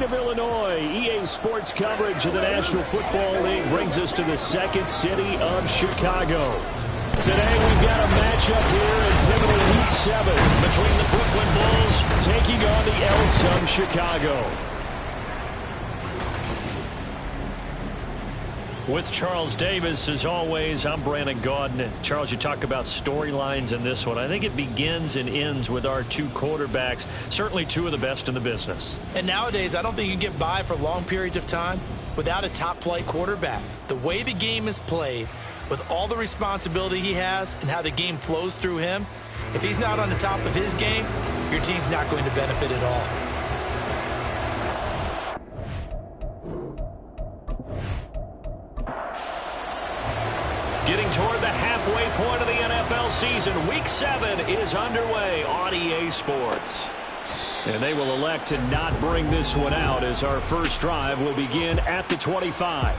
state of Illinois, EA Sports coverage of the National Football League brings us to the second city of Chicago. Today we've got a matchup here in pivotal Week 7 between the Brooklyn Bulls taking on the Elks of Chicago. With Charles Davis, as always, I'm Brandon Gaudin. Charles, you talk about storylines in this one. I think it begins and ends with our two quarterbacks, certainly two of the best in the business. And nowadays, I don't think you can get by for long periods of time without a top-flight quarterback. The way the game is played, with all the responsibility he has and how the game flows through him, if he's not on the top of his game, your team's not going to benefit at all. Getting toward the halfway point of the NFL season, Week 7 is underway on EA Sports. And they will elect to not bring this one out as our first drive will begin at the 25.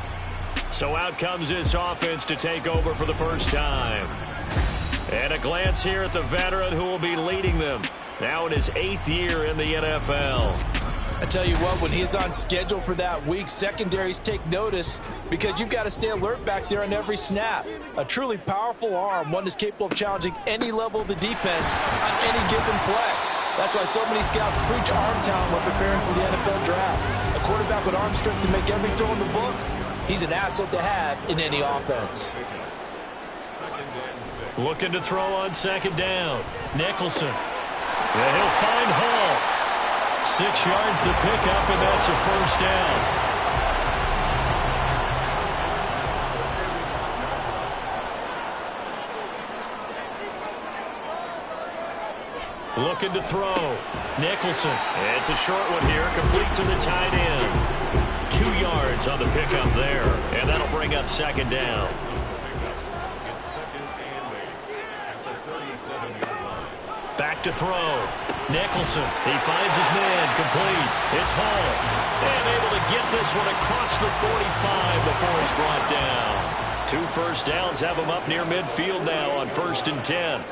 So out comes this offense to take over for the first time. And a glance here at the veteran who will be leading them now in his 8th year in the NFL. I tell you what, when he's on schedule for that week, secondaries take notice because you've got to stay alert back there on every snap. A truly powerful arm, one that's capable of challenging any level of the defense on any given play. That's why so many scouts preach arm talent when preparing for the NFL draft. A quarterback with arm strength to make every throw in the book, he's an asset to have in any offense. Looking to throw on second down. Nicholson. And he'll find Hall. 6 yards the pickup, and that's a first down. Looking to throw. Nicholson. It's a short one here, complete to the tight end. 2 yards on the pickup there, and that'll bring up second down. Back to throw. Nicholson, he finds his man, complete. It's Hall, and able to get this one across the 45 before he's brought down. 2 first downs have him up near midfield now on 1st and 10.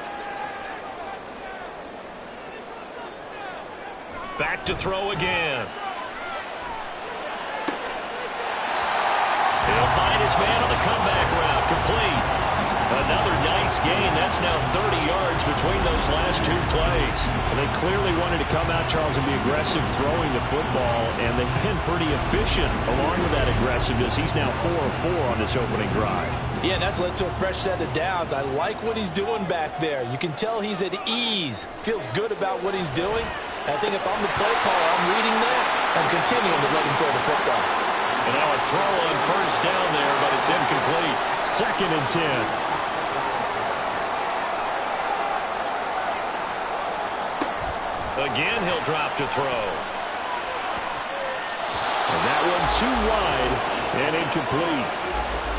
Back to throw again. He'll find his man on the comeback route, complete. Another nice gain. That's now 30 yards between those last 2 plays. They clearly wanted to come out, Charles, and be aggressive throwing the football, and they've been pretty efficient along with that aggressiveness. He's now 4 of 4 on this opening drive. Yeah, and that's led to a fresh set of downs. I like what he's doing back there. You can tell he's at ease. Feels good about what he's doing. And I think if I'm the play caller, I'm reading that. I'm continuing to let him throw the football. And now a throw on first down there, but it's incomplete. 2nd and 10. Again, he'll drop to throw. And that one too wide and incomplete.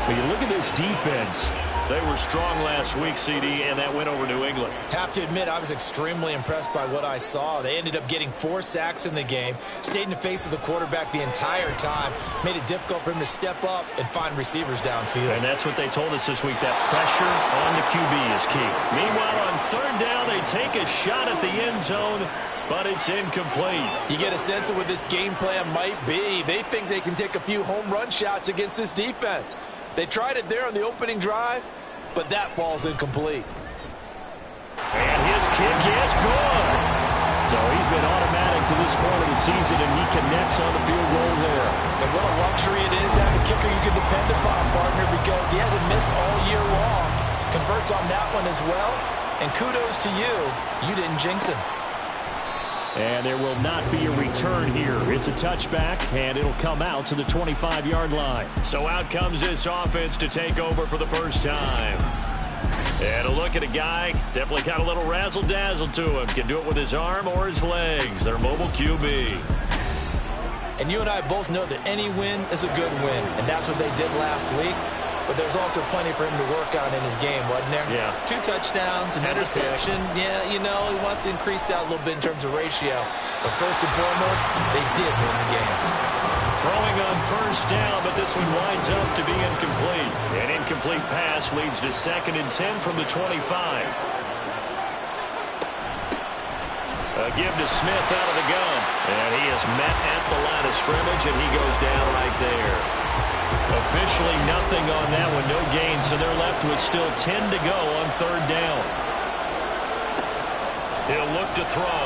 When you look at this defense, they were strong last week, CD, and that went over New England. Have to admit, I was extremely impressed by what I saw. They ended up getting 4 sacks in the game, stayed in the face of the quarterback the entire time, made it difficult for him to step up and find receivers downfield. And that's what they told us this week, that pressure on the QB is key. Meanwhile, on 3rd down, they take a shot at the end zone, but it's incomplete. You get a sense of what this game plan might be. They think they can take a few home run shots against this defense. They tried it there on the opening drive, but that falls incomplete. And his kick is good. So he's been automatic to this point of the season, and he connects on the field goal there. And what a luxury it is to have a kicker you can depend upon, partner, because he hasn't missed all year long. Converts on that one as well. And kudos to you. You didn't jinx him. And there will not be a return here. It's a touchback, and it'll come out to the 25-yard line. So out comes this offense to take over for the first time. And a look at a guy, definitely got a little razzle-dazzle to him. Can do it with his arm or his legs. Their mobile QB. And you and I both know that any win is a good win, and that's what they did last week. But there's also plenty for him to work on in his game, wasn't there? Yeah. 2 touchdowns, an interception. Yeah, you know, he wants to increase that a little bit in terms of ratio. But first and foremost, they did win the game. Throwing on first down, but this one winds up to be incomplete. An incomplete pass leads to 2nd and 10 from the 25. Give to Smith out of the gun. And he is met at the line of scrimmage, and he goes down right there. Officially nothing on that one, no gain, so they're left with still 10 to go on third down. He'll look to throw.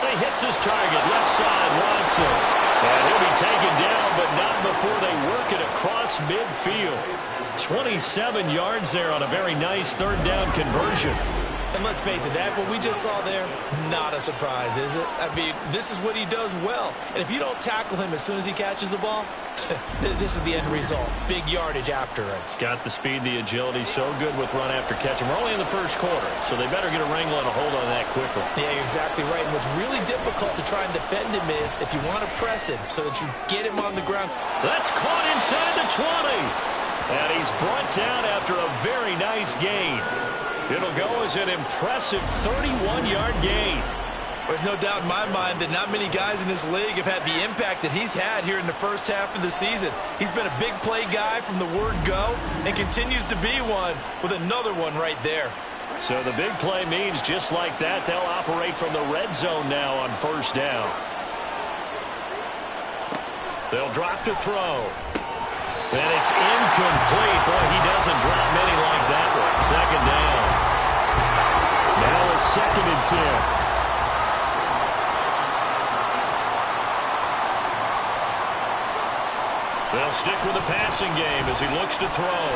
He hits his target, left side, Watson. And he'll be taken down, but not before they work it across midfield. 27 yards there on a very nice third down conversion. And let's face it, that what we just saw there, not a surprise, is it? I mean, this is what he does well. And if you don't tackle him as soon as he catches the ball, this is the end result. Big yardage after it. Got the speed, the agility, so good with run after catch. And we're only in the first quarter, so they better get a wrangle and a hold on that quickly. Yeah, you're exactly right. And what's really difficult to try and defend him is if you want to press him so that you get him on the ground. That's caught inside the 20. And he's brought down after a very nice gain. It'll go as an impressive 31-yard gain. There's no doubt in my mind that not many guys in this league have had the impact that he's had here in the first half of the season. He's been a big play guy from the word go and continues to be one with another one right there. So the big play means just like that, they'll operate from the red zone now on first down. They'll drop to throw. And it's incomplete. Boy, he doesn't drop many like that one. Second down. Now a 2nd and 10. They'll stick with the passing game as he looks to throw.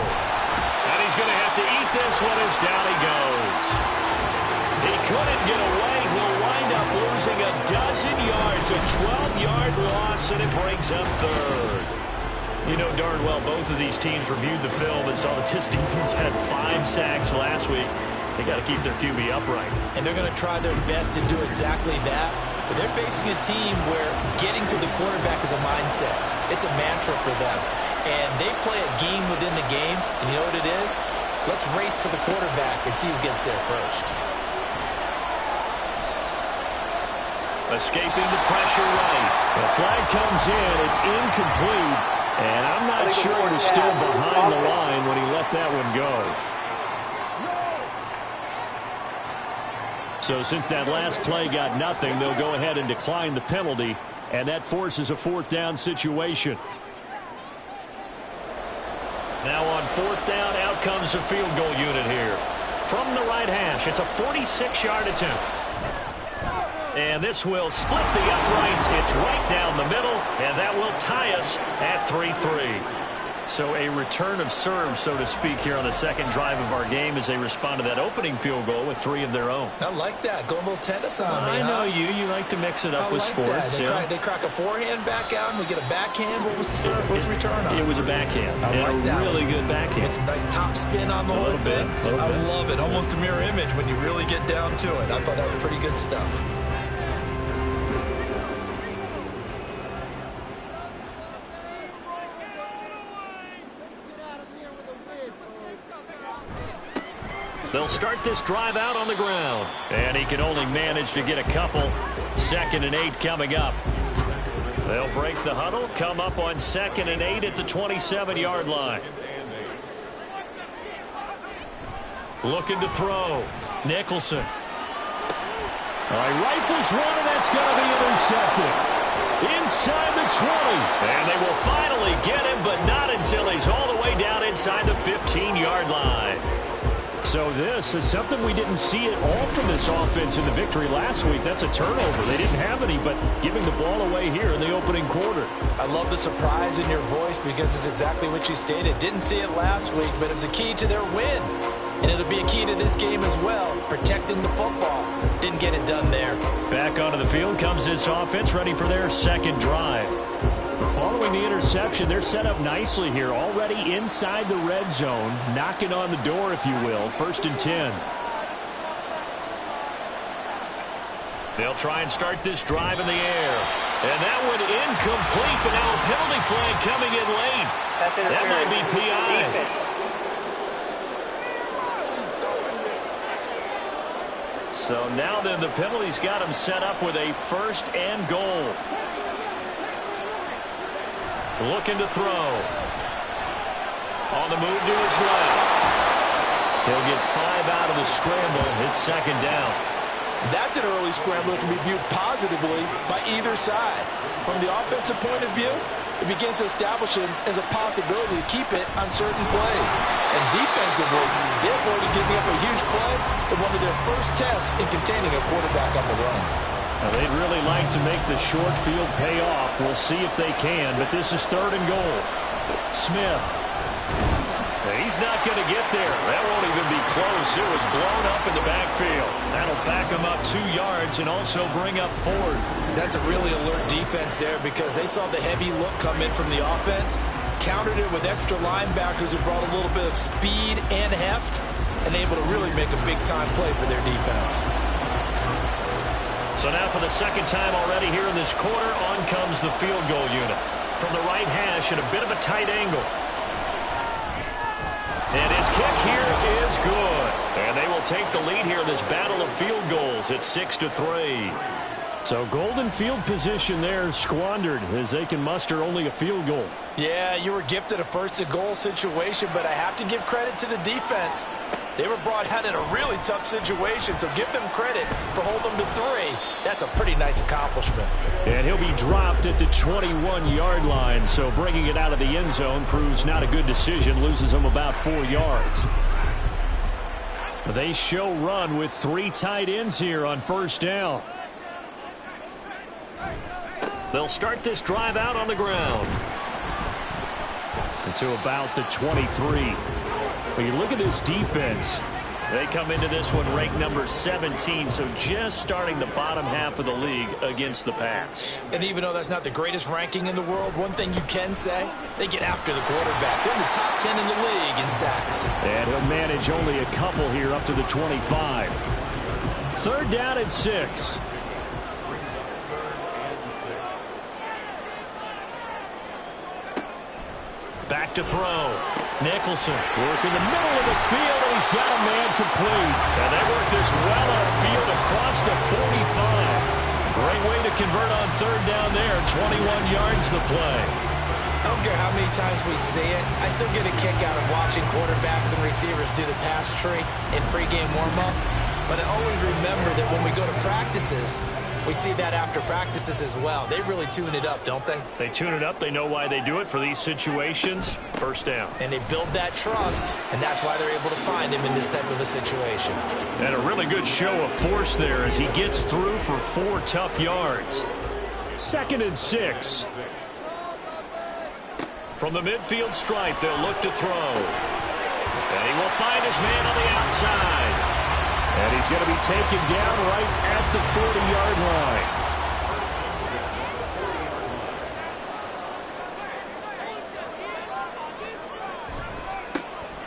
And he's going to have to eat this one as down he goes. He couldn't get away. He'll wind up losing a dozen yards. A 12-yard loss, and it brings up third. You know darn well both of these teams reviewed the film and saw that this defense had 5 sacks last week. They got to keep their QB upright. And they're going to try their best to do exactly that. But they're facing a team where getting to the quarterback is a mindset. It's a mantra for them. And they play a game within the game. And you know what it is? Let's race to the quarterback and see who gets there first. Escaping the pressure right. The flag comes in. It's incomplete. And I'm not sure he was still behind the line when he let that one go. So since that last play got nothing, they'll go ahead and decline the penalty, and that forces a 4th down situation. Now on 4th down, out comes the field goal unit here. From the right hash, it's a 46-yard attempt. And this will split the uprights. It's right down the middle, and that will tie us at 3-3. So a return of serve, so to speak, here on the second drive of our game as they respond to that opening field goal with 3 of their own. I like that. Go a little tennis on me, I know you. You like to mix it up with sports. They crack a forehand back out, and we get a backhand. What was the serve? What was the return on? It was a backhand. I like that. Really good backhand. Get some nice top spin on the whole thing. I love it. Almost a mirror image when you really get down to it. I thought that was pretty good stuff. They'll start this drive out on the ground. And he can only manage to get a couple. 2nd and 8 coming up. They'll break the huddle, come up on 2nd and 8 at the 27-yard line. Looking to throw. Nicholson. All right, rifles one, and that's going to be intercepted. Inside the 20. And they will finally get him, but not until he's all the way down inside the 15-yard line. So this is something we didn't see at all from this offense in the victory last week. That's a turnover. They didn't have any, but giving the ball away here in the opening quarter. I love the surprise in your voice because it's exactly what you stated. Didn't see it last week, but it was a key to their win. And it'll be a key to this game as well, protecting the football. Didn't get it done there. Back onto the field comes this offense, ready for their second drive. Following the interception, they're set up nicely here, already inside the red zone, knocking on the door, if you will. 1st and 10. They'll try and start this drive in the air. And that one incomplete, but now a penalty flag coming in late. That might be PI. So now then the penalty's got him set up with a 1st and goal. Looking to throw. On the move to his left. He'll get 5 out of the scramble. It's 2nd down. That's an early scramble that can be viewed positively by either side. From the offensive point of view, it begins to establish it as a possibility to keep it on certain plays. And defensively, they avoided giving up a huge play in one of their first tests in containing a quarterback on the run. Now, they'd really like to make the short field pay off. We'll see if they can, but this is 3rd and goal. Smith. He's not going to get there. That won't even be close. It was blown up in the backfield. That'll back him up 2 yards and also bring up 4th. That's a really alert defense there because they saw the heavy look come in from the offense, countered it with extra linebackers who brought a little bit of speed and heft, and able to really make a big-time play for their defense. So now for the 2nd time already here in this quarter, on comes the field goal unit. From the right hash at a bit of a tight angle. And his kick here is good. And they will take the lead here in this battle of field goals at 6-3. So golden field position there squandered as they can muster only a field goal. Yeah, you were gifted a 1st and goal situation, but I have to give credit to the defense. They were brought out in a really tough situation, so give them credit for holding them to 3. That's a pretty nice accomplishment. And he'll be dropped at the 21-yard line, so bringing it out of the end zone proves not a good decision, loses him about 4 yards. They show run with 3 tight ends here on 1st down. They'll start this drive out on the ground. To about the 23. When you look at this defense, they come into this one ranked number 17, so just starting the bottom half of the league against the pass. And even though that's not the greatest ranking in the world, one thing you can say, they get after the quarterback. They're in the top 10 in the league in sacks. And he'll manage only a couple here up to the 25. 3rd down and 6. Back to throw. Nicholson working the middle of the field, and he's got a man complete. And they work this well upfield across the 45. Great way to convert on 3rd down there. 21 yards the play. I don't care how many times we see it. I still get a kick out of watching quarterbacks and receivers do the pass tree in pregame warm-up. But I always remember that when we go to practices, we see that after practices as well. They really tune it up, don't they? They tune it up. They know why they do it for these situations. 1st down. And they build that trust, and that's why they're able to find him in this type of a situation. And a really good show of force there as he gets through for 4 tough yards. 2nd and 6. From the midfield stripe, they'll look to throw. And he will find his man on the outside. And he's going to be taken down right at the 40-yard line.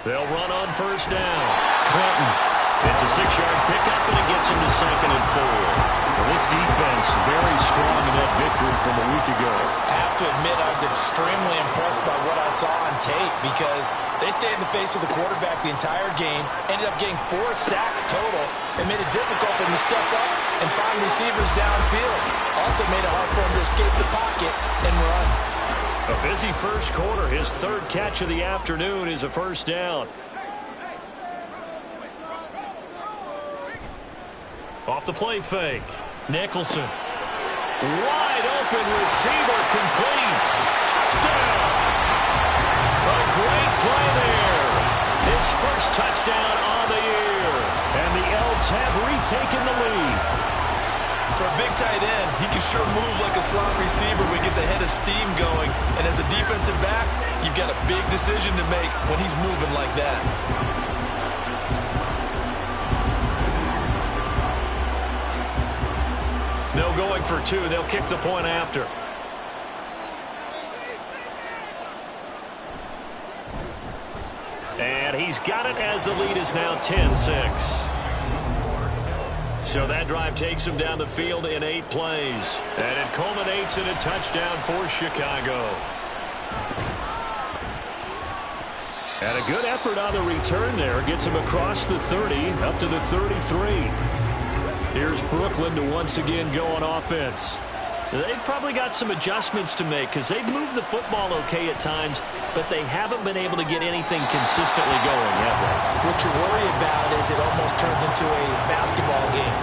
They'll run on 1st down. Clinton. It's a 6-yard pickup, and it gets him to 2nd and 4. Well, this defense very strong in that victory from a week ago. I have to admit I was extremely impressed by what I saw on tape because they stayed in the face of the quarterback the entire game, ended up getting 4 sacks total, and made it difficult for him to step up and find receivers downfield. Also made it hard for him to escape the pocket and run. A busy 1st quarter. His 3rd catch of the afternoon is a 1st down. Off the play fake. Nicholson. Wide open receiver complete. Touchdown. A great play there. His 1st touchdown on the year. And the Elks have retaken the lead. For a big tight end, he can sure move like a slot receiver when he gets a head of steam going. And as a defensive back, you've got a big decision to make when he's moving like that. No going for 2. They'll kick the point after. And he's got it as the lead is now 10-6. So that drive takes him down the field in 8 plays. And it culminates in a touchdown for Chicago. And a good effort on the return there. Gets him across the 30, up to the 33. Here's Brooklyn to once again go on offense. They've probably got some adjustments to make because they've moved the football okay at times, but they haven't been able to get anything consistently going, have they? What you worry about is it almost turns into a basketball game.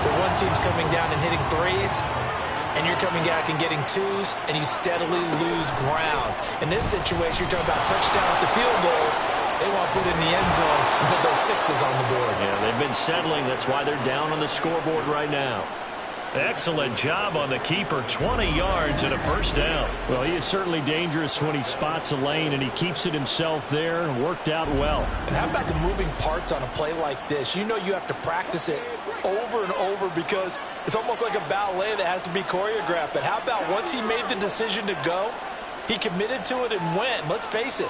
But team's coming down and hitting threes, and you're coming back and getting twos, and you steadily lose ground. In this situation, you're talking about touchdowns to field goals. They want to put in the end zone and put those sixes on the board. Yeah, they've been settling. That's why they're down on the scoreboard right now. Excellent job on the keeper. 20 yards and a first down. Well, he is certainly dangerous when he spots a lane, and he keeps it himself there. Worked out well. And how about the moving parts on a play like this? You know you have to practice it over and over because it's almost like a ballet that has to be choreographed. But how about once he made the decision to go, he committed to it and went. Let's face it,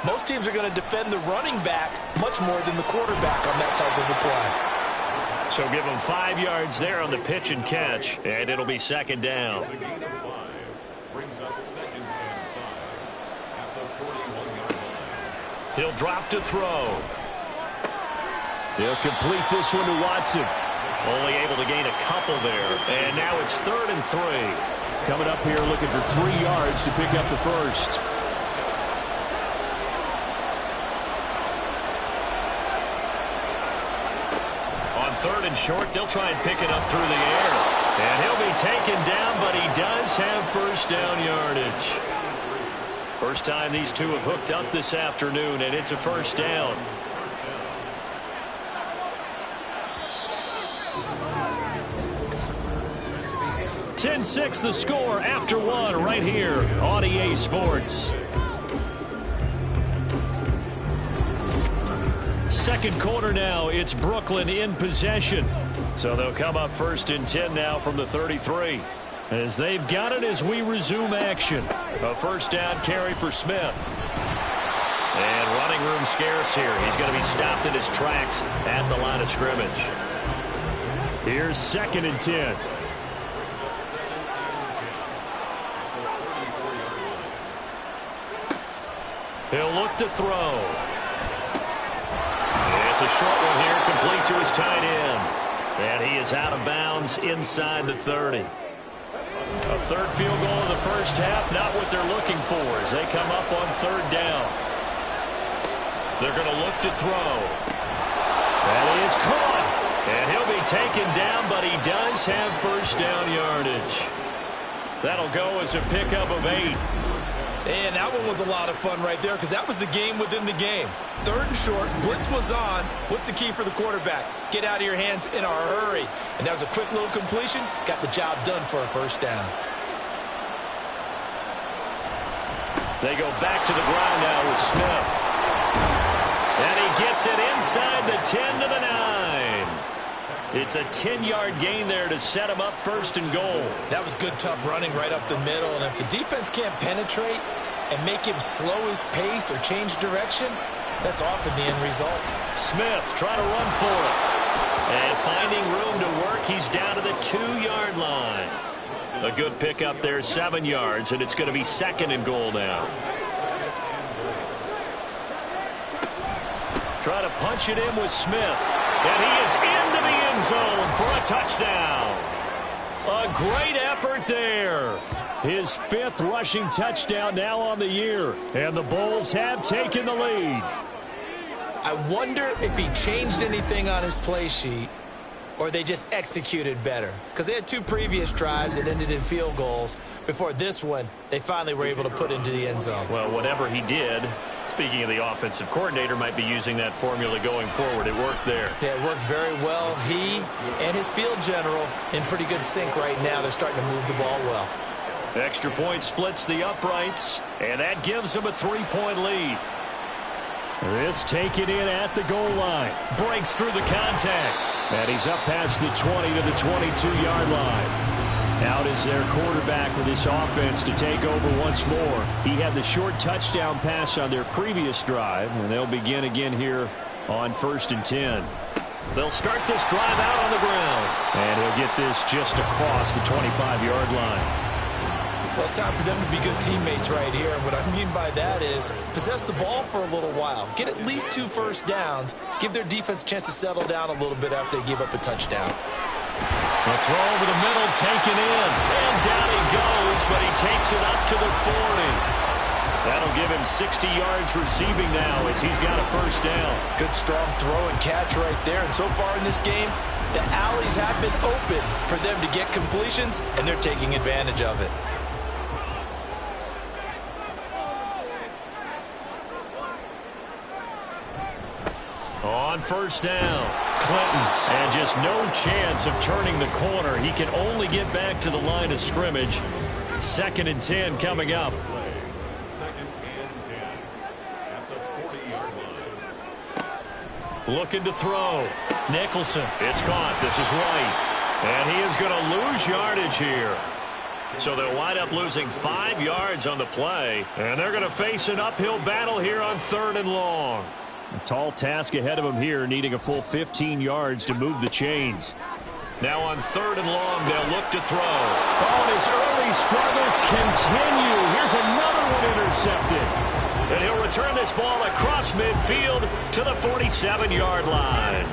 most teams are going to defend the running back much more than the quarterback on that type of a play. So give him 5 yards there on the pitch and catch, and it'll be second down. He'll drop to throw. He'll complete this one to Watson. Only able to gain a couple there, and now it's 3rd and 3. Coming up here looking for 3 yards to pick up the first. On 3rd and short, they'll try and pick it up through the air. And he'll be taken down, but he does have first down yardage. First time these two have hooked up this afternoon, and it's a first down. (10-6) the score after one right here on EA Sports. Second quarter now, it's Brooklyn in possession. So they'll come up 1st and 10 now from the 33. As they've got it as we resume action. A first down carry for Smith. And running room scarce here. He's going to be stopped in his tracks at the line of scrimmage. Here's 2nd and 10. He'll look to throw. It's a short one here, complete to his tight end. And he is out of bounds inside the 30. A 3rd field goal in the first half, not what they're looking for as they come up on 3rd down. They're going to look to throw. That is caught. And he'll be taken down, but he does have first down yardage. That'll go as a pickup of 8. And that one was a lot of fun right there because that was the game within the game. 3rd and short, blitz was on. What's the key for the quarterback? Get out of your hands in a hurry. And that was a quick little completion. Got the job done for a first down. They go back to the ground now with Smith. And he gets it inside the 10 to the 9. It's a 10-yard gain there to set him up 1st and goal. That was good, tough running right up the middle. And if the defense can't penetrate and make him slow his pace or change direction, that's often the end result. Smith trying to run for it. And finding room to work, he's down to the 2-yard line. A good pickup there, 7 yards, and it's going to be 2nd and goal now. Try to punch it in with Smith. And he is into the end zone for a touchdown. A great effort there. His 5th rushing touchdown now on the year. And the Bulls have taken the lead. I wonder if he changed anything on his play sheet or they just executed better. Because they had 2 previous drives that ended in field goals. Before this one, they finally were able to put into the end zone. Well, whatever he did, speaking of the offensive coordinator, might be using that formula going forward. It worked there. Yeah, it worked very well. He and his field general in pretty good sync right now. They're starting to move the ball well. Extra point splits the uprights, and that gives them a 3-point lead. This taken in at the goal line. Breaks through the contact. And he's up past the 20 to the 22-yard line. Out is their quarterback with this offense to take over once more. He had the short touchdown pass on their previous drive, and they'll begin again here on 1st and 10. They'll start this drive out on the ground. And he'll get this just across the 25-yard line. Well, it's time for them to be good teammates right here. And what I mean by that is possess the ball for a little while. Get at least 2 first downs. Give their defense a chance to settle down a little bit after they give up a touchdown. A throw over the middle, taken in. And down he goes, but he takes it up to the 40. That'll give him 60 yards receiving now as he's got a first down. Good strong throw and catch right there. And so far in this game, The alleys have been open for them to get completions, and they're taking advantage of it. On first down, Clinton, and just no chance of turning the corner. He can only get back to the line of scrimmage. 2nd and 10 coming up. Second and 10 at the 40-yard line. Looking to throw. Nicholson. It's caught. This is White. And he is going to lose yardage here. So they'll wind up losing 5 yards on the play. And they're going to face an uphill battle here on 3rd and long. A tall task ahead of him here, needing a full 15 yards to move the chains. Now on 3rd and long, they'll look to throw. Oh, and his early struggles continue. Here's another one intercepted. And he'll return this ball across midfield to the 47-yard line.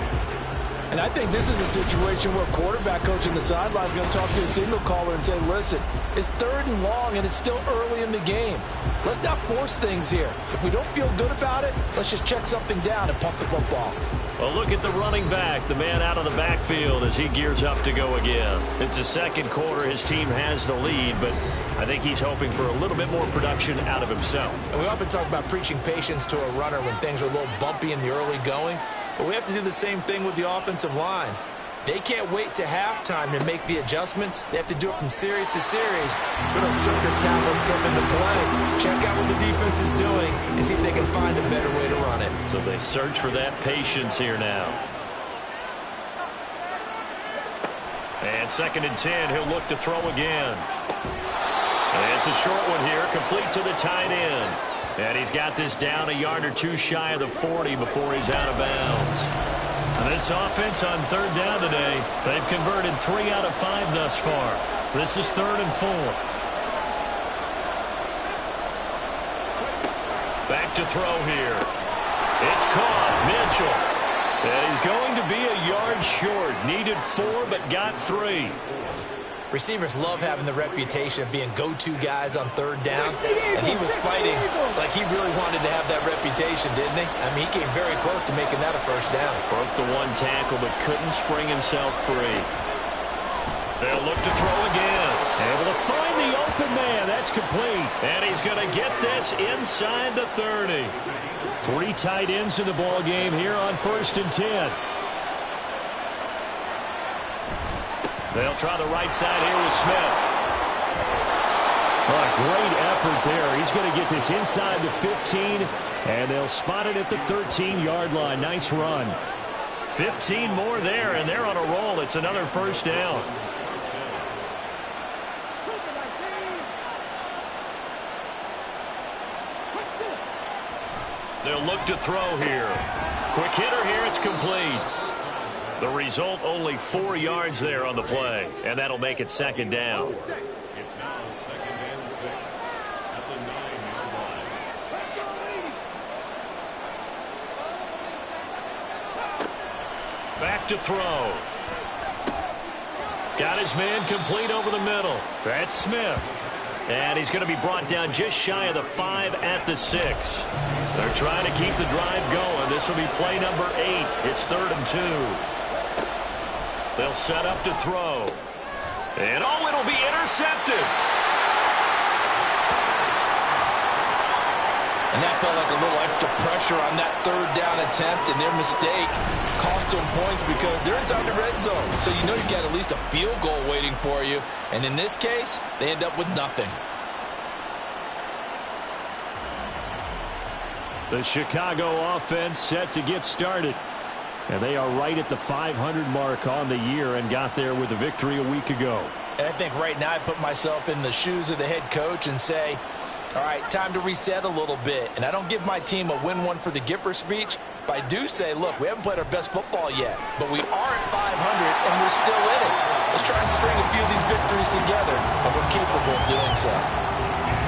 And I think this is a situation where quarterback coach in the sideline is going to talk to a signal caller and say, listen, it's 3rd and long and it's still early in the game. Let's not force things here. If we don't feel good about it, let's just check something down and pump the football. Well, look at the running back, the man out of the backfield as he gears up to go again. It's the 2nd quarter. His team has the lead, but I think he's hoping for a little bit more production out of himself. And we often talk about preaching patience to a runner when things are a little bumpy in the early going, but we have to do the same thing with the offensive line. They can't wait to halftime to make the adjustments. They have to do it from series to series. So those surface tablets come into play. Check out what the defense is doing and see if they can find a better way to run it. So they search for that patience here now. And 2nd and 10, he'll look to throw again. And it's a short one here, complete to the tight end. And he's got this down a yard or two shy of the 40 before he's out of bounds. And this offense on 3rd down today, they've converted 3 out of 5 thus far. This is 3rd and 4. Back to throw here. It's caught. Mitchell. And he's going to be a yard short. Needed 4, but got 3. Receivers love having the reputation of being go-to guys on 3rd down, and he was fighting like he really wanted to have that reputation, didn't he? I mean, he came very close to making that a first down. Broke the 1 tackle, but couldn't spring himself free. They'll look to throw again. Able to find the open man. That's complete. And he's going to get this inside the 30. 3 tight ends in the ball game here on 1st and 10. They'll try the right side here with Smith. Oh, great effort there. He's going to get this inside the 15, and they'll spot it at the 13-yard line. Nice run. 15 more there, and they're on a roll. It's another first down. They'll look to throw here. Quick hitter here. It's complete. The result, only 4 yards there on the play, and that'll make it 2nd down. It's now 2nd and 6 at the 9-yard line. Back to throw. Got his man complete over the middle. That's Smith. And he's going to be brought down just shy of the 5 at the 6. They're trying to keep the drive going. This will be play number 8. It's 3rd and 2. They'll set up to throw. And, oh, it'll be intercepted. And that felt like a little extra pressure on that 3rd down attempt, and their mistake cost them points because they're inside the red zone. So you know you've got at least a field goal waiting for you. And in this case, they end up with nothing. The Chicago offense set to get started. And they are right at the 500 mark on the year and got there with a victory a week ago. And I think right now I put myself in the shoes of the head coach and say, all right, time to reset a little bit. And I don't give my team a win one for the Gipper speech, but I do say, look, we haven't played our best football yet, but we are at 500 and we're still in it. Let's try and string a few of these victories together, and we're capable of doing so.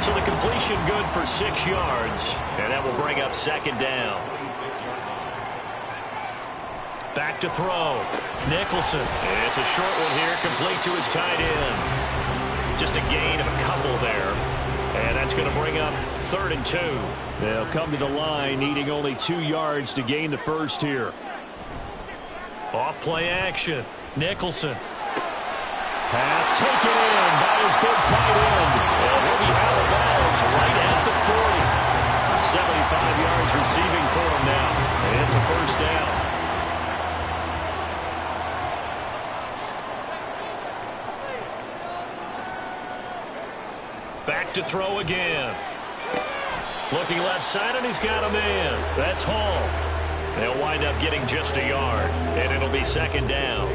So the completion good for 6 yards, and that will bring up 2nd down. Back to throw. Nicholson. It's a short one here, complete to his tight end. Just a gain of a couple there. And that's going to bring up 3rd and 2. They'll come to the line, needing only 2 yards to gain the first here. Off play action. Nicholson. Pass taken in by his big tight end. And he'll be out of bounds right at the 40. 75 yards receiving for him now. And it's a first down. Back to throw again. Looking left side, and he's got a man. That's Hall. They'll wind up getting just a yard, and it'll be second down.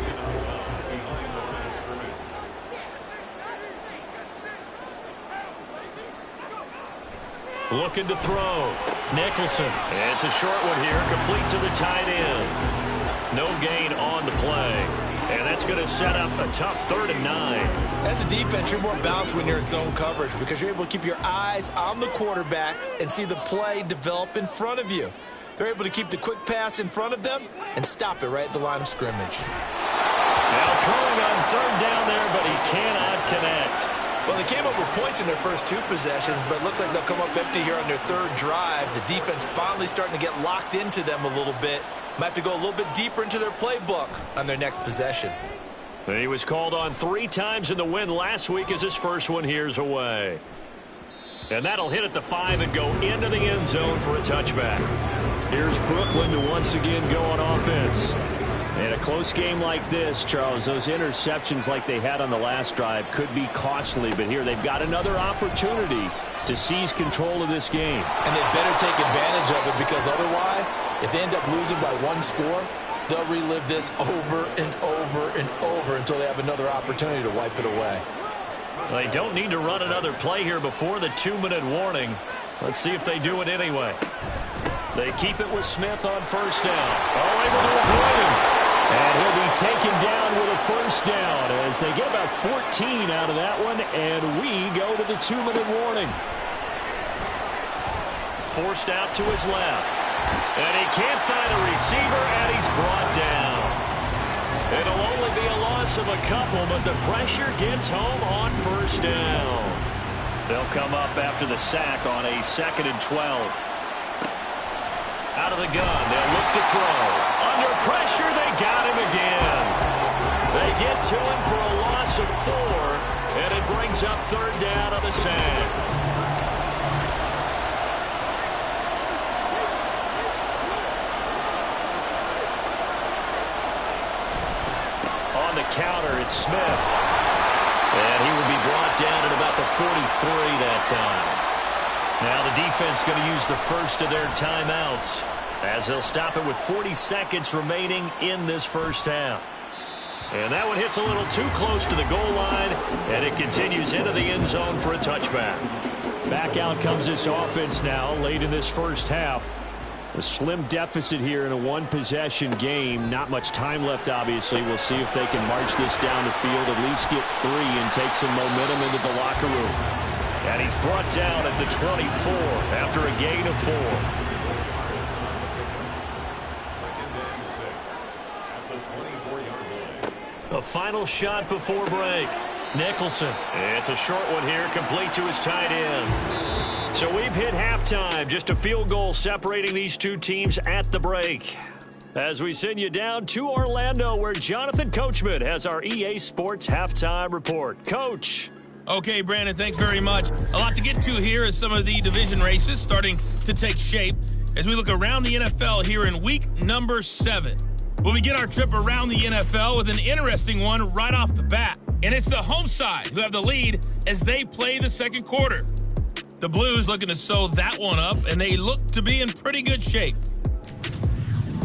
Looking to throw. Nicholson. It's a short one here, complete to the tight end. No gain on the play. And that's going to set up a tough 3rd and 9. As a defense, you're more balanced when you're in zone coverage because you're able to keep your eyes on the quarterback and see the play develop in front of you. They're able to keep the quick pass in front of them and stop it right at the line of scrimmage. Now throwing on 3rd down there, but he cannot connect. Well, they came up with points in their first 2 possessions, but it looks like they'll come up empty here on their 3rd drive. The defense finally starting to get locked into them a little bit. Might have to go a little bit deeper into their playbook on their next possession. He was called on 3 times in the win last week as his first one here's away. And that'll hit at the 5 and go into the end zone for a touchback. Here's Brooklyn to once again go on offense. In a close game like this, Charles, those interceptions like they had on the last drive could be costly, but here they've got another opportunity to seize control of this game. And they better take advantage of it because otherwise, if they end up losing by 1 score, they'll relive this over and over and over until they have another opportunity to wipe it away. They don't need to run another play here before the 2-minute warning. Let's see if they do it anyway. They keep it with Smith on first down. Oh, able to avoid him. And he'll be taken down with a first down as they get about 14 out of that one, and we go to the 2-minute warning. Forced out to his left. And he can't find a receiver, and he's brought down. It'll only be a loss of a couple, but the pressure gets home on first down. They'll come up after the sack on a 2nd and 12. Out of the gun, they'll look to throw. Under pressure, they got him again. They get to him for a loss of 4, and it brings up 3rd down on the sack. On the counter, it's Smith. And he will be brought down at about the 43 that time. Now the defense going to use the first of their timeouts as they'll stop it with 40 seconds remaining in this first half. And that one hits a little too close to the goal line, and it continues into the end zone for a touchback. Back out comes this offense now late in this first half. A slim deficit here in a 1-possession game. Not much time left, obviously. We'll see if they can march this down the field, at least get 3 and take some momentum into the locker room. And he's brought down at the 24 after a gain of 4. 2nd and 6 at the 24-yard line. A final shot before break. Nicholson. It's a short one here, complete to his tight end. So we've hit halftime. Just a field goal separating these two teams at the break. As we send you down to Orlando, where Jonathan Coachman has our EA Sports halftime report. Coach. Okay, Brandon, thanks very much. A lot to get to here as some of the division races starting to take shape as we look around the NFL here in week number 7. We'll begin our trip around the NFL with an interesting one right off the bat. And it's the home side who have the lead as they play the second quarter. The Blues looking to sew that one up, and they look to be in pretty good shape.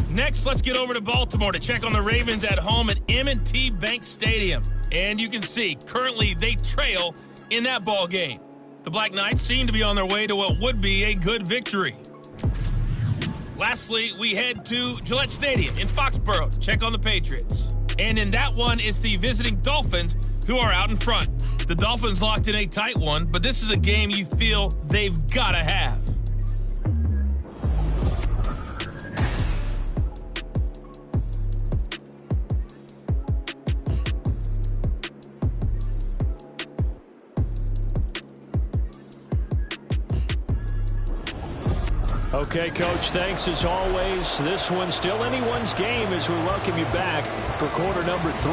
Next, let's get over to Baltimore to check on the Ravens at home at M&T Bank Stadium. And you can see, currently they trail in that ball game. The Black Knights seem to be on their way to what would be a good victory. Lastly, we head to Gillette Stadium in Foxborough to check on the Patriots. And in that one, it's the visiting Dolphins who are out in front. The Dolphins locked in a tight one, but this is a game you feel they've got to have. Okay, Coach, thanks as always. This one's still anyone's game as we welcome you back for quarter number 3.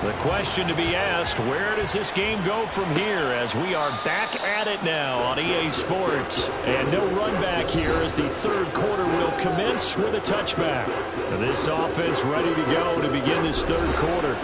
The question to be asked, where does this game go from here as we are back at it now on EA Sports? And no run back here as the third quarter will commence with a touchback. This offense ready to go to begin this third quarter.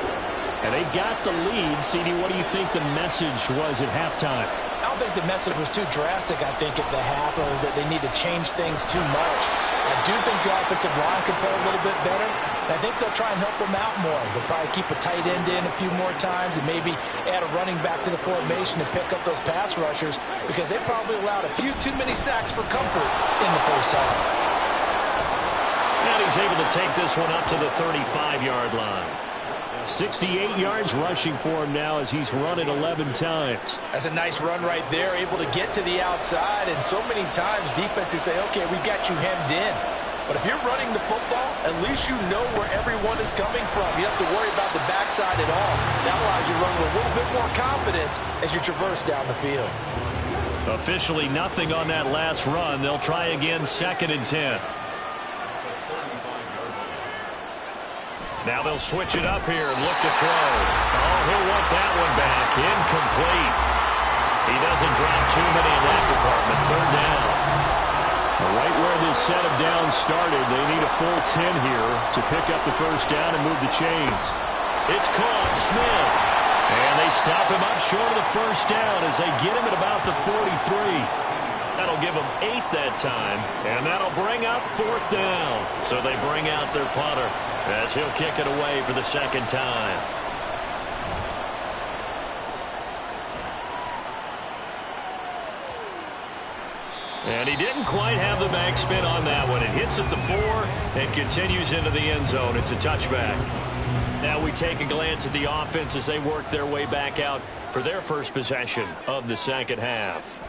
And they've got the lead. CD, what do you think the message was at halftime? I don't think the message was too drastic, I think, at the half, or that they need to change things too much. I do think the offensive line can play a little bit better. And I think they'll try and help them out more. They'll probably keep a tight end in a few more times and maybe add a running back to the formation to pick up those pass rushers because they probably allowed a few too many sacks for comfort in the first half. And he's able to take this one up to the 35-yard line. 68 yards rushing for him now as he's run it 11 times. That's a nice run right there, able to get to the outside. And so many times defenses say, okay, we got you hemmed in. But if you're running the football, at least you know where everyone is coming from. You don't have to worry about the backside at all. That allows you to run with a little bit more confidence as you traverse down the field. Officially nothing on that last run. They'll try again, 2nd and 10. Now they'll switch it up here and look to throw. Oh, he'll want that one back. Incomplete. He doesn't drop too many in that department. 3rd down. Right where this set of downs started, they need a full 10 here to pick up the first down and move the chains. It's caught. Smith. And they stop him up short of the first down as they get him at about the 43. That'll give them 8 that time, and that'll bring up 4th down. So they bring out their punter as he'll kick it away for the 2nd time. And he didn't quite have the backspin on that one. It hits at the 4 and continues into the end zone. It's a touchback. Now we take a glance at the offense as they work their way back out for their first possession of the second half.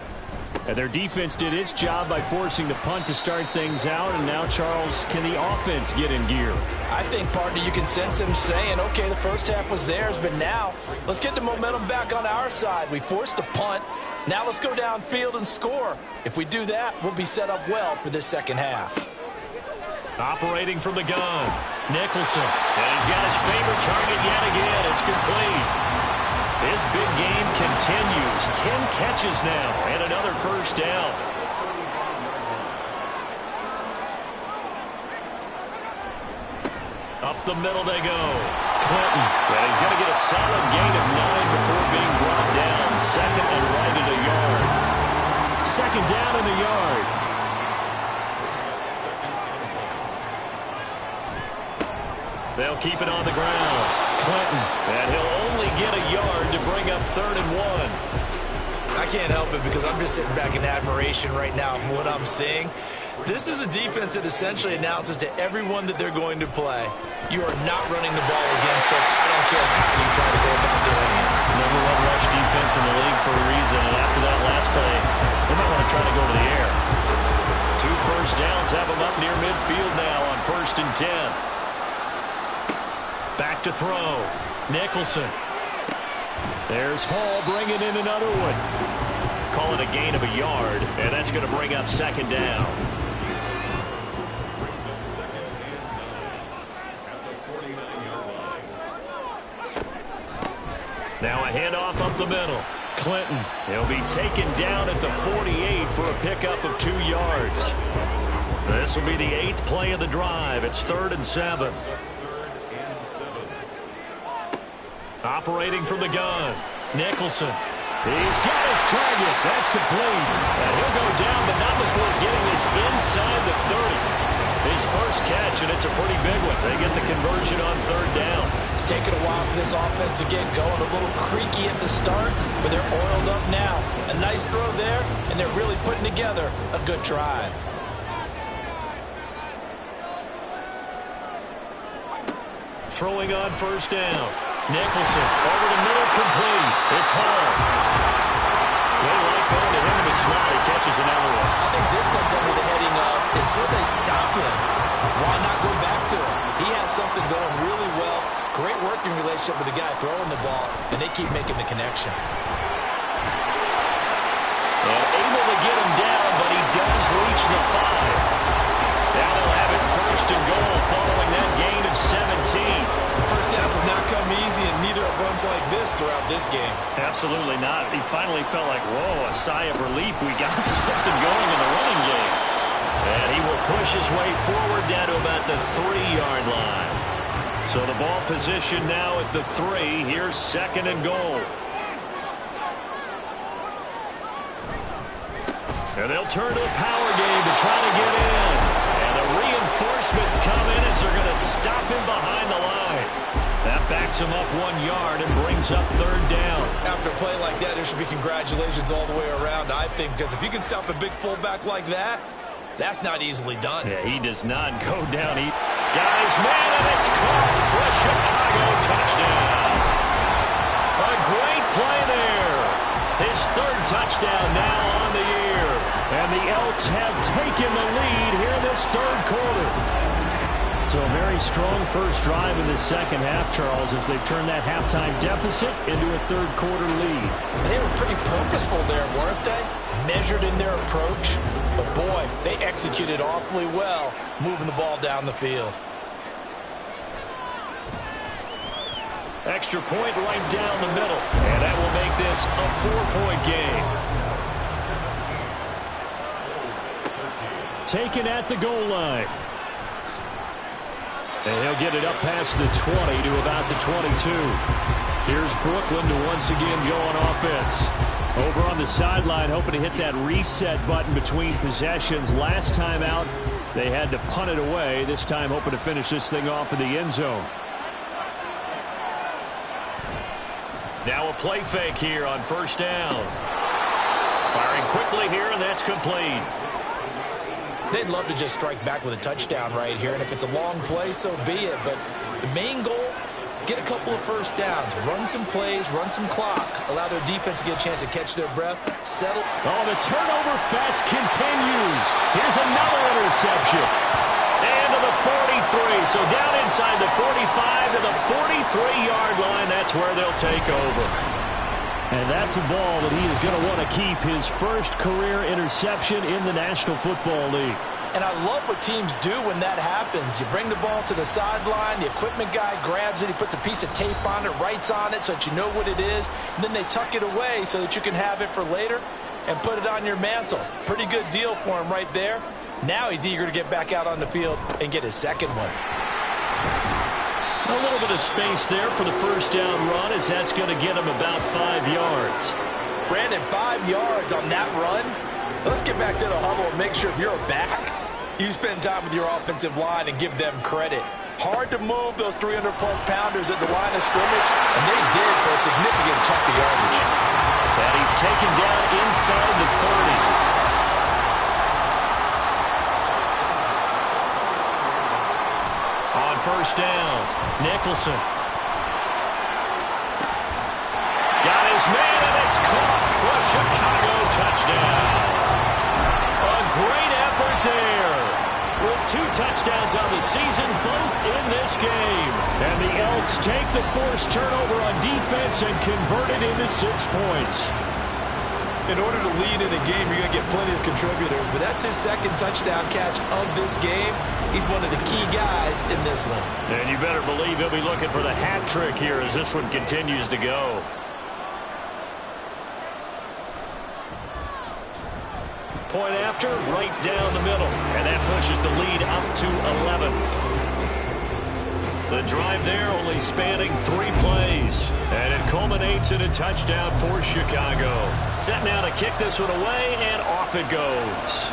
And their defense did its job by forcing the punt to start things out. And now, Charles, can the offense get in gear? I think, partner, you can sense him saying, okay, the first half was theirs, but now let's get the momentum back on our side. We forced a punt. Now let's go downfield and score. If we do that, we'll be set up well for this second half. Operating from the gun, Nicholson. And he's got his favorite target yet again. It's complete. His big game continues. 10 catches now and another first down. Up the middle they go. Clinton. And he's going to get a solid gain of 9 before being brought down. 2nd and right at a yard. 2nd down in the yard. They'll keep it on the ground. Clinton. And he'll only get a yard to bring up 3rd and 1. I can't help it because I'm just sitting back in admiration right now of what I'm seeing. This is a defense that essentially announces to everyone that they're going to play, you are not running the ball against us. I don't care how you try to go about doing it. Number 1 rush defense in the league for a reason. And after that last play, they might want to try to go to the air. 2 first downs have them up near midfield now on 1st and 10. Back to throw. Nicholson. There's Hall bringing in another one. Call it a gain of a yard, and that's going to bring up 2nd down. Brings up 2nd and 9 at the 49-yard line. Now a handoff up the middle. Clinton. He'll be taken down at the 48 for a pickup of 2 yards. This will be the 8th play of the drive. It's 3rd and 7. Operating from the gun, Nicholson. He's got his target. That's complete. And he'll go down, but not before getting this inside the 30. His first catch, and it's a pretty big one. They get the conversion on 3rd down. It's taken a while for this offense to get going. A little creaky at the start, but they're oiled up now. A nice throw there, and they're really putting together a good drive. Throwing on 1st down. Nicholson over the middle, complete. It's Hall. They like going to him in the slot. He catches another one. I think this comes under the heading of until they stop him, why not go back to him? He has something going really well. Great working relationship with the guy throwing the ball, and they keep making the connection. And able to get him down, but he does reach the 5. runs like this throughout this game. Absolutely not. He finally felt like, whoa, a sigh of relief. We got something going in the running game. And he will push his way forward down to about the 3-yard line. So the ball position now at the 3. Here's 2nd and goal. And they'll turn to a power game to try to get in. And the reinforcements come in as they're going to stop him behind the line. That backs him up 1 yard and brings up 3rd down. After a play like that, there should be congratulations all the way around, I think, because if you can stop a big fullback like that, that's not easily done. Yeah, he does not go down. Guys, man, and it's caught for a Chicago touchdown. A great play there. His 3rd touchdown now on the year. And the Elks have taken the lead here in this 3rd quarter. So a very strong first drive in the second half, Charles, as they've turned that halftime deficit into a 3rd quarter lead. They were pretty purposeful there, weren't they? Measured in their approach. But, boy, they executed awfully well moving the ball down the field. Extra point right down the middle. And that will make this a 4-point game. Taken at the goal line. And he'll get it up past the 20 to about the 22. Here's Brooklyn to once again go on offense. Over on the sideline, hoping to hit that reset button between possessions. Last time out, they had to punt it away. This time, hoping to finish this thing off in the end zone. Now a play fake here on 1st down. Firing quickly here, and that's complete. They'd love to just strike back with a touchdown right here, and if it's a long play, so be it. But the main goal, get a couple of 1st downs, run some plays, run some clock, allow their defense to get a chance to catch their breath, settle. Oh, the turnover fest continues. Here's another interception. And to the 43. So down inside the 45 to the 43-yard line. That's where they'll take over. And that's a ball that he is going to want to keep, his first career interception in the National Football League. And I love what teams do when that happens. You bring the ball to the sideline, the equipment guy grabs it, he puts a piece of tape on it, writes on it so that you know what it is, and then they tuck it away so that you can have it for later and put it on your mantle. Pretty good deal for him right there. Now he's eager to get back out on the field and get his 2nd one. A little bit of space there for the 1st down run, as that's going to get him about 5 yards. Brandon, 5 yards on that run. Let's get back to the huddle and make sure if you're a back, you spend time with your offensive line and give them credit. Hard to move those 300-plus pounders at the line of scrimmage, and they did for a significant chunk of yardage. And he's taken down inside the 30. 1st down. Nicholson. Got his man, and it's caught for a Chicago touchdown. A great effort there. With 2 touchdowns on the season, both in this game. And the Elks take the forced turnover on defense and convert it into 6 points. In order to lead in a game, you're going to get plenty of contributors, but that's his 2nd touchdown catch of this game. He's one of the key guys in this one. And you better believe he'll be looking for the hat trick here as this one continues to go. Point after, right down the middle. And that pushes the lead up to 11. The drive there only spanning 3 plays. And it culminates in a touchdown for Chicago. Set now to kick this one away, and off it goes.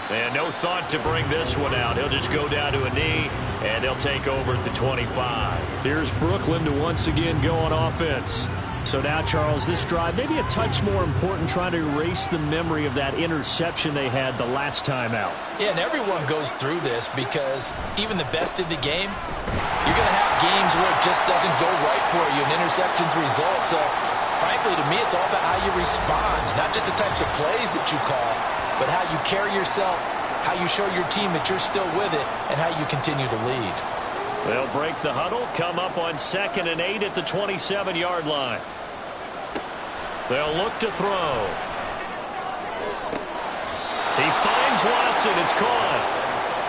And no thought to bring this one out. He'll just go down to a knee, and they'll take over at the 25. Here's Brooklyn to once again go on offense. So now, Charles, this drive maybe a touch more important, trying to erase the memory of that interception they had the last time out. Yeah, and everyone goes through this because even the best in the game, you're going to have games where it just doesn't go right for you, and interceptions result. So, frankly, to me, it's all about how you respond, not just the types of plays that you call, but how you carry yourself, how you show your team that you're still with it, and how you continue to lead. They'll break the huddle, come up on 2nd and 8 at the 27-yard line. They'll look to throw. He finds Watson. It's caught.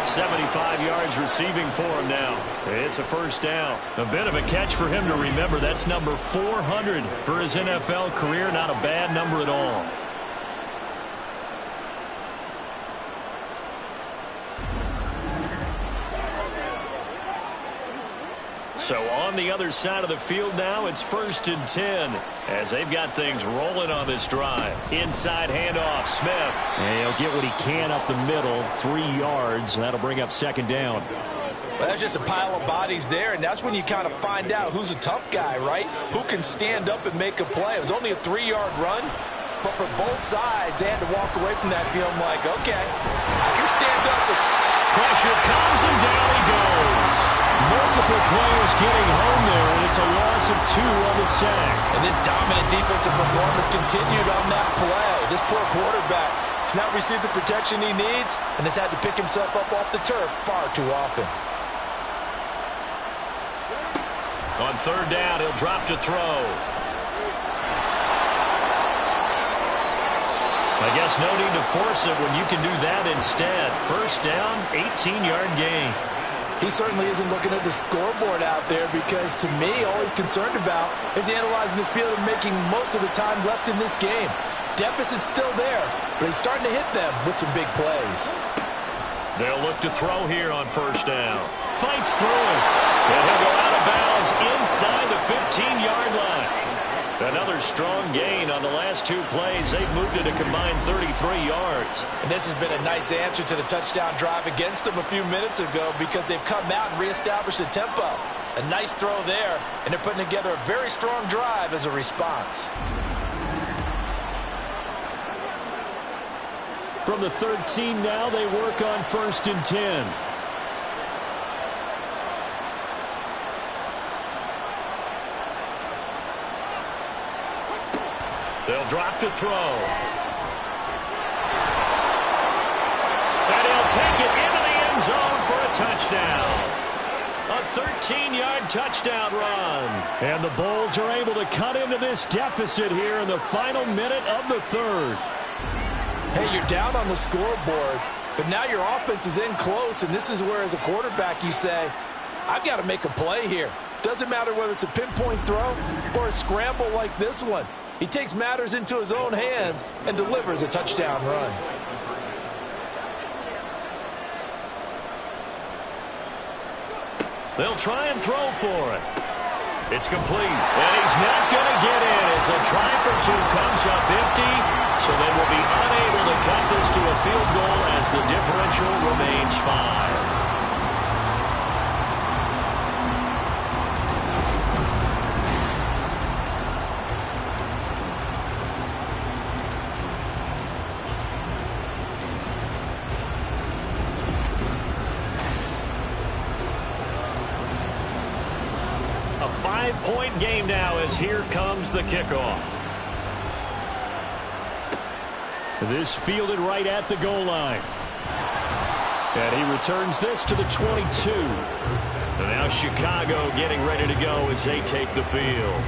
75 yards receiving for him now. It's a first down. A bit of a catch for him to remember. That's number 400 for his NFL career. Not a bad number at all. So on the other side of the field now, it's 1st and 10 as they've got things rolling on this drive. Inside handoff, Smith. And he'll get what he can up the middle, 3 yards. That'll bring up 2nd down. Well, that's just a pile of bodies there, and that's when you kind of find out who's a tough guy, right? Who can stand up and make a play. It was only a 3-yard run, but for both sides, they had to walk away from that feeling like, okay, I can stand up. Pressure comes, and down he goes. Multiple players getting home there, and it's a loss of 2 on the sack. And this dominant defensive performance continued on that play. This poor quarterback has not received the protection he needs and has had to pick himself up off the turf far too often. On 3rd down, he'll drop to throw. I guess no need to force it when you can do that instead. 1st down, 18-yard gain. He certainly isn't looking at the scoreboard out there because, to me, all he's concerned about is analyzing the field and making most of the time left in this game. Deficit's still there, but he's starting to hit them with some big plays. They'll look to throw here on 1st down. Fights through it. And he'll go out of bounds inside the 15-yard line. Another strong gain on the last 2 plays. They've moved it a combined 33 yards. And this has been a nice answer to the touchdown drive against them a few minutes ago because they've come out and reestablished the tempo. A nice throw there, and they're putting together a very strong drive as a response. From the 13 now, they work on 1st and 10. They'll drop to throw. And he'll take it into the end zone for a touchdown. A 13-yard touchdown run. And the Bulls are able to cut into this deficit here in the final minute of the 3rd. Hey, you're down on the scoreboard, but now your offense is in close, and this is where, as a quarterback, you say, I've got to make a play here. Doesn't matter whether it's a pinpoint throw or a scramble like this one. He takes matters into his own hands and delivers a touchdown run. They'll try and throw for it. It's complete. And he's not going to get in as a try for 2 comes up empty. So they will be unable to cut this to a field goal as the differential remains 5. A 5-point game now as here comes the kickoff. This fielded right at the goal line. And he returns this to the 22. And now Chicago getting ready to go as they take the field.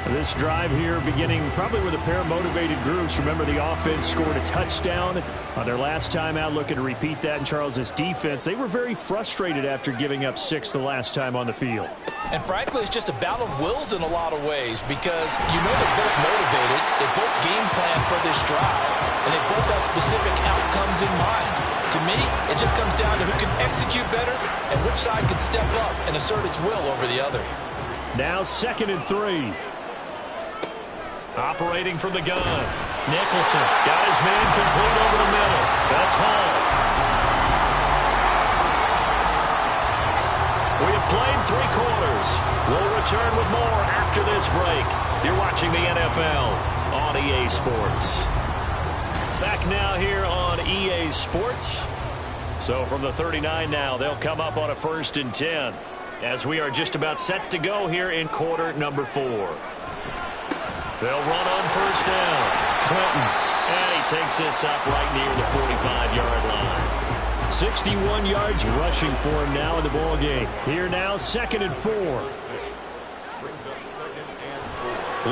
This drive here beginning probably with a pair of motivated groups. Remember, the offense scored a touchdown on their last time out. Looking to repeat that in Charles's defense. They were very frustrated after giving up 6 the last time on the field. And frankly, it's just a battle of wills in a lot of ways because you know they're both motivated. They both game plan for this drive, and they both have specific outcomes in mind. To me, it just comes down to who can execute better and which side can step up and assert its will over the other. Now 2nd and 3. Operating from the gun. Nicholson got his man complete over the middle. That's Hall. We have played 3 quarters. We'll return with more after this break. You're watching the NFL on EA Sports. Back now here on EA Sports. So from the 39 now, they'll come up on a 1st and 10 as we are just about set to go here in quarter number 4. They'll run on 1st down. Clinton. And he takes this up right near the 45-yard line. 61 yards rushing for him now in the ball game. Here now, 2nd and 4.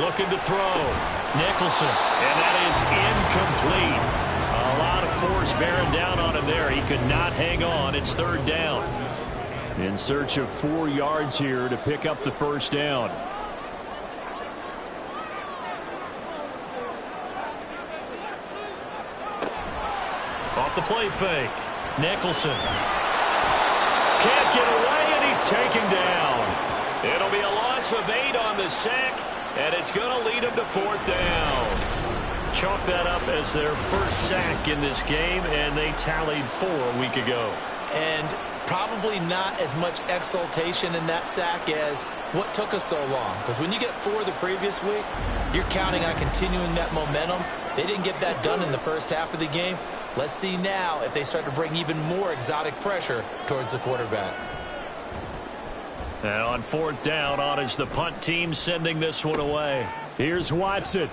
Looking to throw. Nicholson. And that is incomplete. A lot of force bearing down on him there. He could not hang on. It's third down. In search of 4 yards here to pick up the first down. Off the play fake. Nicholson. Can't get away, and he's taken down. It'll be a loss of 8 on the sack, and it's going to lead him to fourth down. Chalk that up as their first sack in this game, and they tallied 4 a week ago. And probably not as much exultation in that sack as what took us so long. Because when you get 4 the previous week, you're counting on continuing that momentum. They didn't get that done in the first half of the game. Let's see now if they start to bring even more exotic pressure towards the quarterback. And on fourth down, on is the punt team sending this one away. Here's Watson.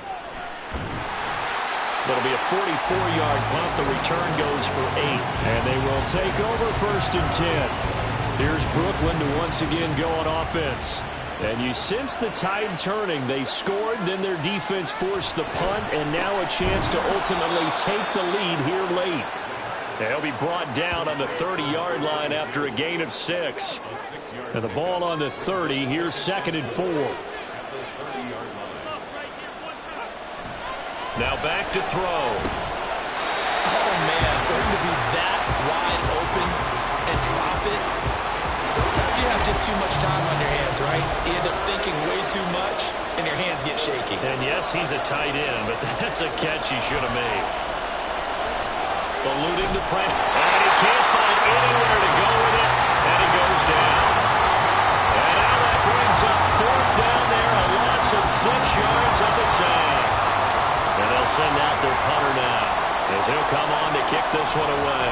It'll be a 44-yard punt. The return goes for 8. And they will take over first and 10. Here's Brooklyn to once again go on offense. And you sense the tide turning. They scored, then their defense forced the punt, and now a chance to ultimately take the lead here late. They'll be brought down on the 30-yard line after a gain of 6. And the ball on the 30. Here's second and 4. Now back to throw. Oh, man, for him to be that wide open and drop it. Sometimes you have just too much time on your hands, right? You end up thinking way too much, and your hands get shaky. And yes, he's a tight end, but that's a catch he should have made. Eluding the pressure. And he can't find anywhere to go with it, and he goes down. And now that brings up fourth down there, a loss of 6 yards on the sack. And they'll send out their punter now, as he'll come on to kick this one away.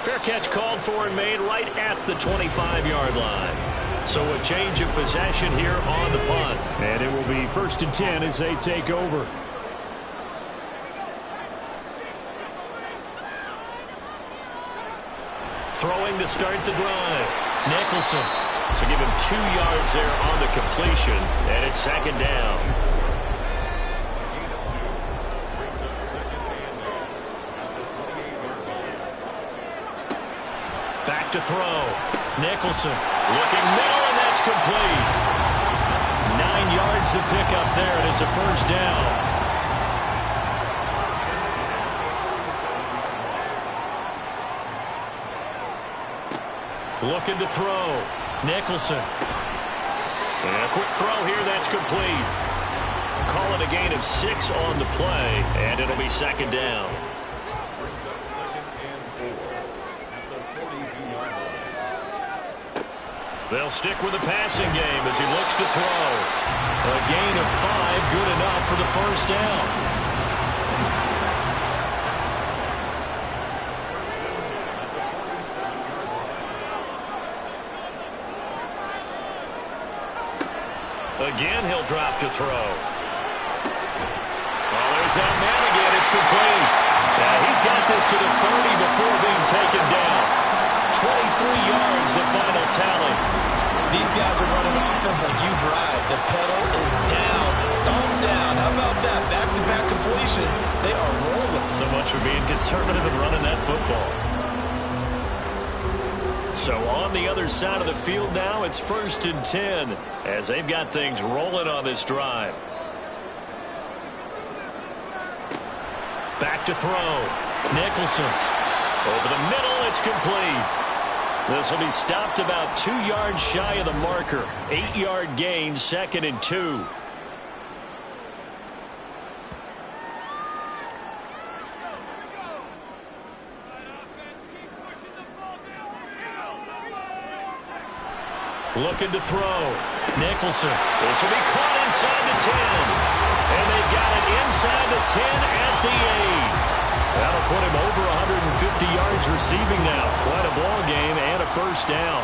Fair catch called for and made right at the 25-yard line. So a change of possession here on the punt. And it will be first and 10 as they take over. Throwing to start the drive. Nicholson. So give him 2 yards there on the completion. And it's second down. Back to throw. Nicholson looking middle, and that's complete. 9 yards to pick up there, and it's a first down. Looking to throw. Nicholson. And a quick throw here, that's complete. Call it a gain of 6 on the play, and it'll be second down. They'll stick with the passing game as he looks to throw. A gain of 5, good enough for the first down. Again, he'll drop to throw. Well, there's that man again. It's complete. Yeah, he's got this to the 30 before being taken down. 23 yards, the final tally. These guys are running offense like you drive. The pedal is down, stomped down. How about that? Back-to-back completions. They are rolling. So much for being conservative and running that football. So on the other side of the field now, it's first and 10 as they've got things rolling on this drive. Back to throw. Nicholson. Over the middle, it's complete. This will be stopped about 2 yards shy of the marker. 8-yard gain, second and 2. Looking to throw. Nicholson. This will be caught inside the 10. And they've got it inside the 10 at the 8. That'll put him over 150 yards receiving now. Quite a ball game and a first down.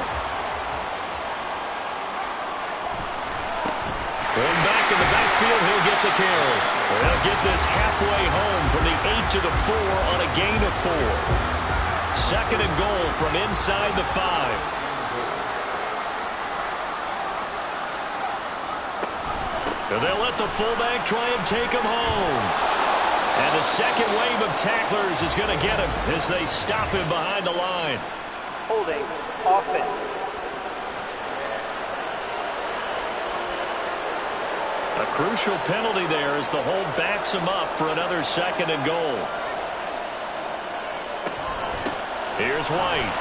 And back in the backfield, he'll get the carry. They'll get this halfway home from the 8 to the 4 on a gain of 4. Second and goal from inside the 5. They'll let the fullback try and take him home. And the second wave of tacklers is going to get him as they stop him behind the line. Holding offense. A crucial penalty there as the hold backs him up for another 2nd and goal. Here's White.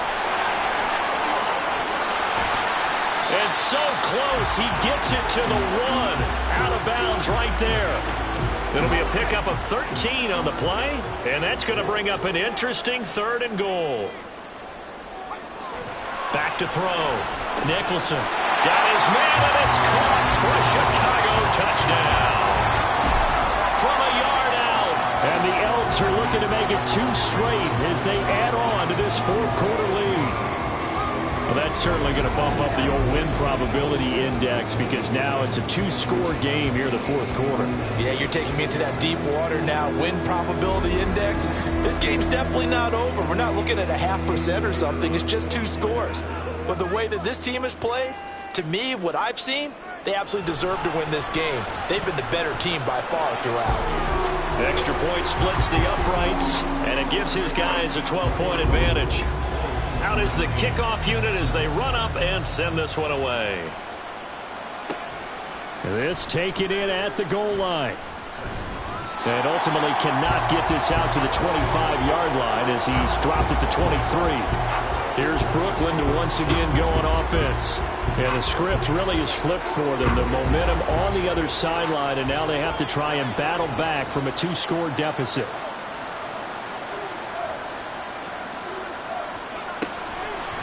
And so close, he gets it to the 1. Out of bounds right there. It'll be a pickup of 13 on the play, and that's going to bring up an interesting 3rd and goal. Back to throw. Nicholson got his man, and it's caught for a Chicago touchdown. From a yard out. And the Elks are looking to make it 2 straight as they add on to this 4th quarter lead. Well, that's certainly going to bump up the old win probability index because now it's a 2-score game here in the 4th quarter. Yeah, you're taking me into that deep water now. Win probability index. This game's definitely not over. We're not looking at a 0.5% or something. It's just 2 scores. But the way that this team has played, to me, what I've seen, they absolutely deserve to win this game. They've been the better team by far throughout. The extra point splits the uprights, and it gives his guys a 12-point advantage. Out is the kickoff unit as they run up and send this one away. This taken in at the goal line. And ultimately cannot get this out to the 25-yard line as he's dropped it to 23. Here's Brooklyn to once again go on offense. And the script really is flipped for them. The momentum on the other sideline, and now they have to try and battle back from a 2-score deficit.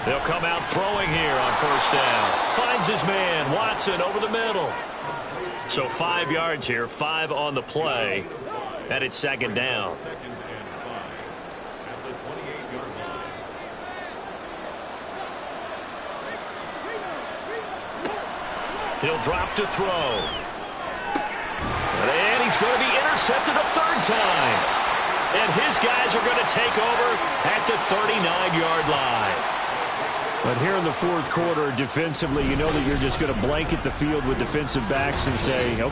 They'll come out throwing here on 1st down. Finds his man, Watson, over the middle. So 5 yards here, 5 on the play. And it's 2nd down. He'll drop to throw. And he's going to be intercepted a 3rd time. And his guys are going to take over at the 39-yard line. But here in the 4th quarter, defensively, you know that you're just going to blanket the field with defensive backs and say,